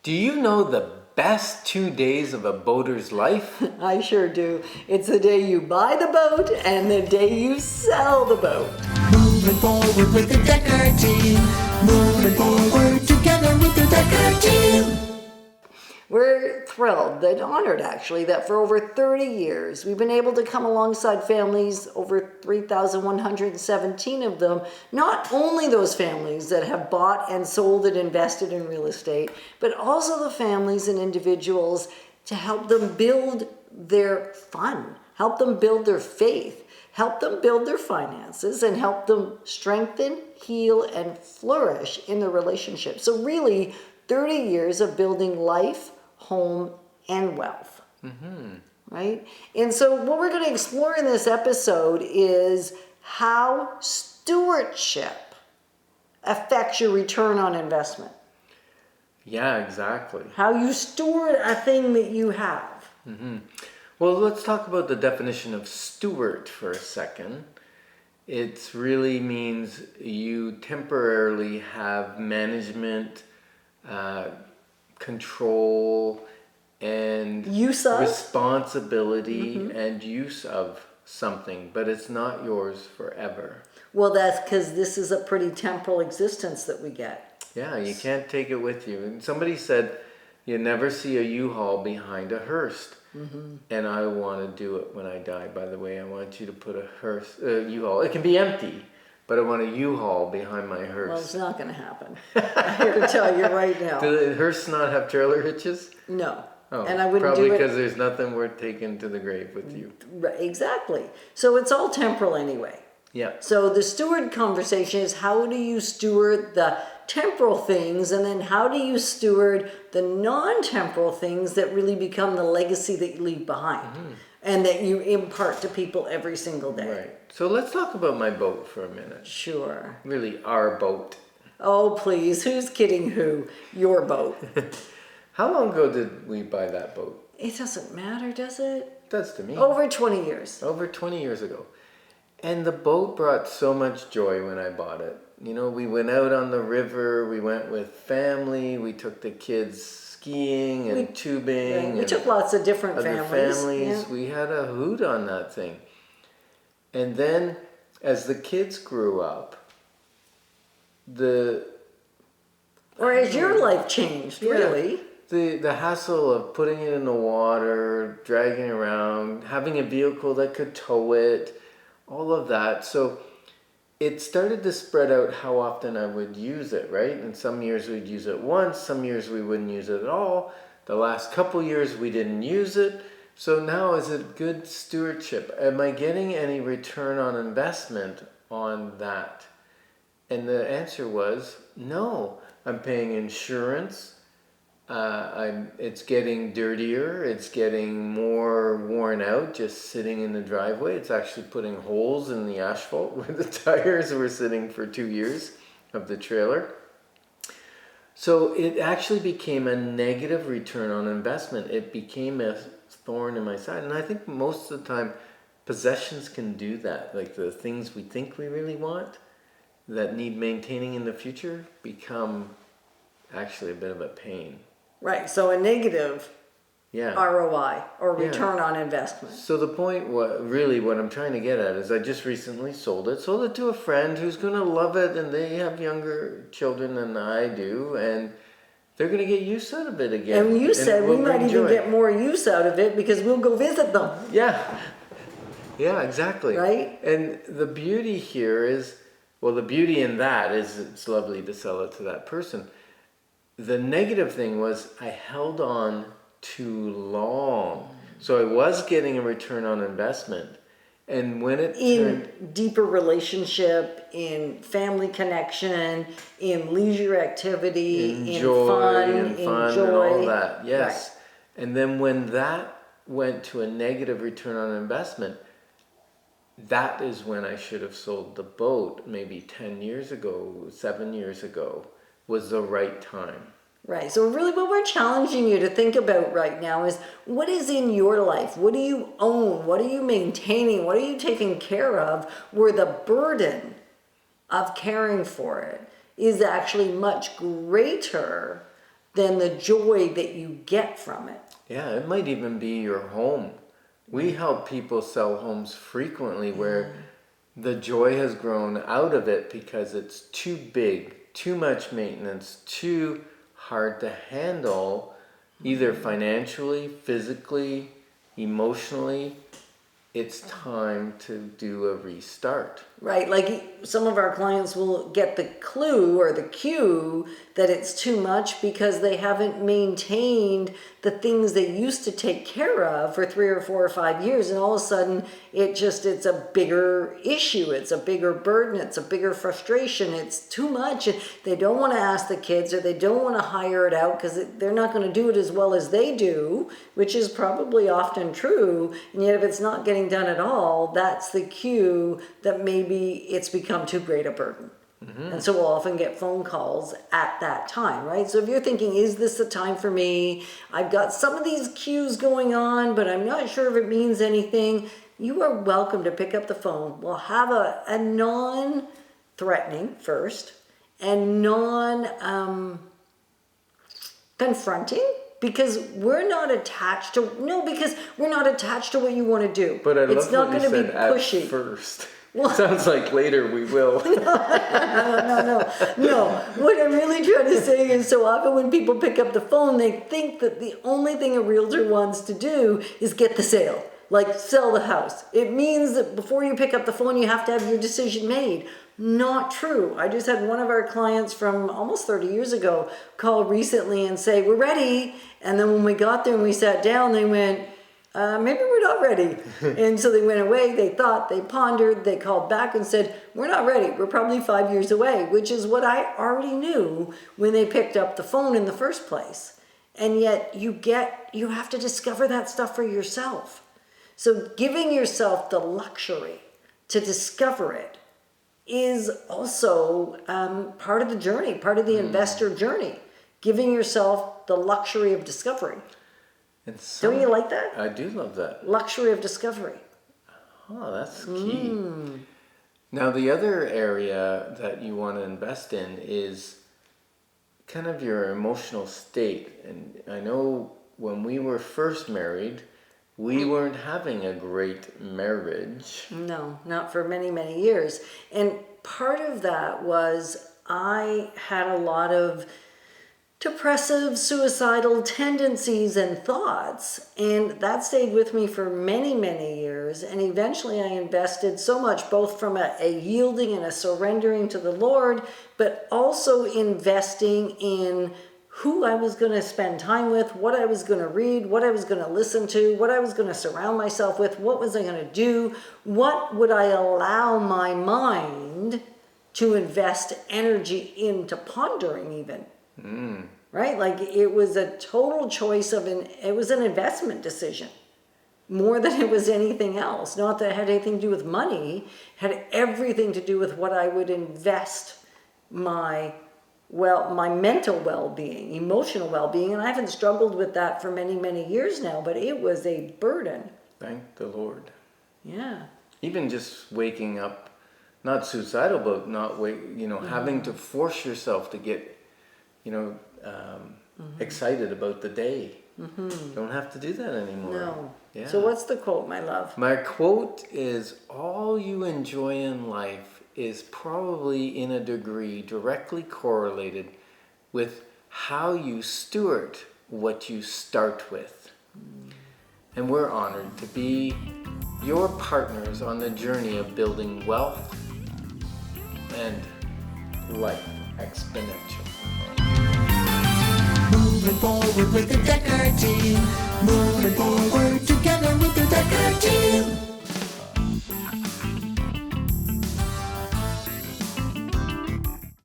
Do you know the best 2 days of a boater's life? I sure do. It's the day you buy the boat and the day you sell the boat. Moving forward with the Decker team. Moving forward together with the Decker team. We're thrilled, and honored actually, that for over 30 years we've been able to come alongside families, over 3,117 of them, not only those families that have bought and sold and invested in real estate, but also the families and individuals to help them build their fun, help them build their faith, help them build their finances, and help them strengthen, heal, and flourish in their relationship. So really, 30 years of building life, home, and wealth. Right? And so what we're going to explore in this episode is how stewardship affects your return on investment. Yeah, exactly. How you steward a thing that you have. Well, let's talk about the definition of steward for a second. It really means you temporarily have management, control, and Use of? responsibility and use of something, but it's not yours forever. Well, that's because this is a pretty temporal existence that we get. Yeah, you can't take it with you. And somebody said, you never see a U-Haul behind a hearse. And I want to do it when I die. By the way, I want you to put a hearse, U-Haul. It can be empty, but I want a U-Haul behind my hearse. Well, it's not going to happen. I'm here to tell you right now. Do the hearse not have trailer hitches? No. Oh, And I wouldn't probably do it. because there's nothing worth taking to the grave with you. Right, exactly. So it's all temporal anyway. Yeah. So the steward conversation is how do you steward the temporal things, and then how do you steward the non-temporal things that really become the legacy that you leave behind and that you impart to people every single day. Right. So let's talk about my boat for a minute. Sure. Really, our boat. Oh, please. Who's kidding who? Your boat. How long ago did we buy that boat? It doesn't matter, does it? It does to me. Over 20 years. Over 20 years ago. And the boat brought so much joy when I bought it. You know, we went out on the river, we went with family, we took the kids skiing and tubing. We took lots of different other families. Yeah. We had a hoot on that thing. And then as the kids grew up, Or as your life changed, really. The hassle of putting it in the water, dragging it around, having a vehicle that could tow it, all of that. So it started to spread out how often I would use it, right? And some years we'd use it once, some years we wouldn't use it at all. The last couple years we didn't use it. So now is it good stewardship? Am I getting any return on investment on that? And the answer was no. I'm paying insurance. It's getting dirtier. It's getting more worn out just sitting in the driveway. It's actually putting holes in the asphalt where the tires were sitting for 2 years of the trailer. So it actually became a negative return on investment. It became a thorn in my side. And I think most of the time possessions can do that. Like the things we think we really want that need maintaining in the future become actually a bit of a pain. Right, so a negative Yeah. ROI or return on investment. So the point, what I'm trying to get at is I just recently sold it to a friend who's going to love it, and they have younger children than I do, and they're going to get use out of it again. And you said we might even joy. get more use out of it because we'll go visit them. Yeah, exactly. Right? And the beauty here is, well, the beauty in that is it's lovely to sell it to that person. The negative thing was I held on too long. So I was getting a return on investment. And when it in deeper relationship, in family connection, in leisure activity, in fun, and joy. all that, yes. Right. And then when that went to a negative return on investment, that is when I should have sold the boat maybe 10 years ago, 7 years ago, was the right time. Right. So really what we're challenging you to think about right now is what is in your life? What do you own? What are you maintaining? What are you taking care of? Where the burden of caring for it is actually much greater than the joy that you get from it. Yeah, it might even be your home. We help people sell homes frequently where the joy has grown out of it because it's too big, too much maintenance, too hard to handle, either financially, physically, emotionally. It's time to do a restart. Right, like some of our clients will get the clue or the cue that it's too much because they haven't maintained the things they used to take care of for 3 or 4 or 5 years, and all of a sudden it's a bigger issue, it's a bigger burden, it's a bigger frustration, it's too much. They don't want to ask the kids, or they don't want to hire it out because they're not going to do it as well as they do, which is probably often true. And yet if it's not getting done at all, that's the cue that maybe it's become too great a burden. And so we'll often get phone calls at that time, right? So if you're thinking, is this the time for me? I've got some of these cues going on, but I'm not sure if it means anything. You are welcome to pick up the phone. We'll have a non-threatening first and non-confronting, because we're not attached to what you want to do. But I it's love not what you going to said be at pushy. first. Well, Sounds like later we will. No. What I'm really trying to say is, so often when people pick up the phone, they think that the only thing a realtor wants to do is get the sale, like sell the house. It means that before you pick up the phone, you have to have your decision made. Not true. I just had one of our clients from almost 30 years ago call recently and say, we're ready. And then when we got there and we sat down, they went, maybe we're not ready. And so they went away, they thought, they pondered, they called back and said, we're not ready. We're probably 5 years away, which is what I already knew when they picked up the phone in the first place. And yet you have to discover that stuff for yourself. So giving yourself the luxury to discover it is also part of the journey, part of the investor journey. Giving yourself the luxury of discovery. Don't you like that? I do love that. Luxury of discovery. Oh, that's key. Now, the other area that you want to invest in is kind of your emotional state. And I know when we were first married, we weren't having a great marriage. No, not for many, many years. And part of that was I had a lot of depressive, suicidal tendencies and thoughts, and that stayed with me for many, many years. And eventually I invested so much, both from a yielding and a surrendering to the Lord, but also investing in who I was going to spend time with, what I was going to read, what I was going to listen to, what I was going to surround myself with, what was I going to do, what would I allow my mind to invest energy into pondering even. Right? Like it was a total choice it was an investment decision more than it was anything else. Not that it had anything to do with money, it had everything to do with what I would invest my mental well-being, emotional well-being. And I haven't struggled with that for many, many years now, but it was a burden. Thank the Lord. Yeah. Even just waking up, not suicidal, but having to force yourself to get excited about the day. Don't have to do that anymore. No. Yeah. So what's the quote, my love? My quote is, all you enjoy in life is probably in a degree directly correlated with how you steward what you start with. And we're honored to be your partners on the journey of building wealth and life exponential. Moving forward with the Decker team. Moving forward together with the